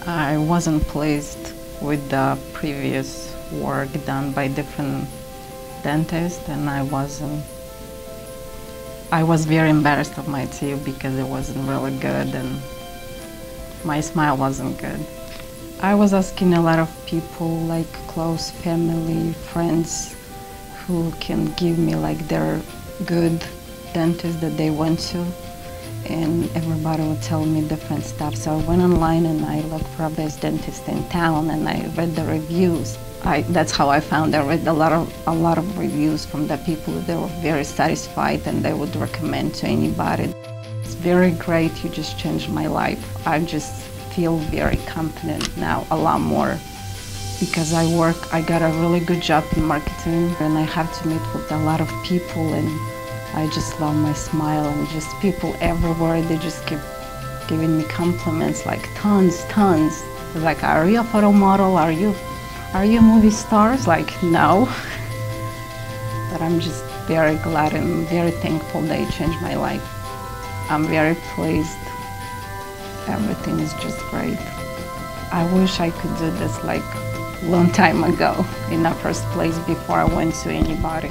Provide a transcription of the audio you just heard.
I wasn't pleased with the previous work done by different dentists, and I was very embarrassed of my teeth because it wasn't really good and my smile wasn't good. I was asking a lot of people, like close family, friends, who can give me like their good dentist that they went to, and everybody would tell me different stuff. So I went online and I looked for a best dentist in town and I read the reviews. That's how I found. I read a lot of reviews from the people. They were very satisfied and they would recommend to anybody. It's very great. You just changed my life. I just feel very confident now, a lot more, because I got a really good job in marketing and I have to meet with a lot of people, and I just love my smile, and just people everywhere, they just keep giving me compliments, like tons. Like, are you a photo model? Are you a movie star? Like, no. But I'm just very glad and very thankful they changed my life. I'm very pleased. Everything is just great. I wish I could do this like a long time ago in the first place before I went to anybody.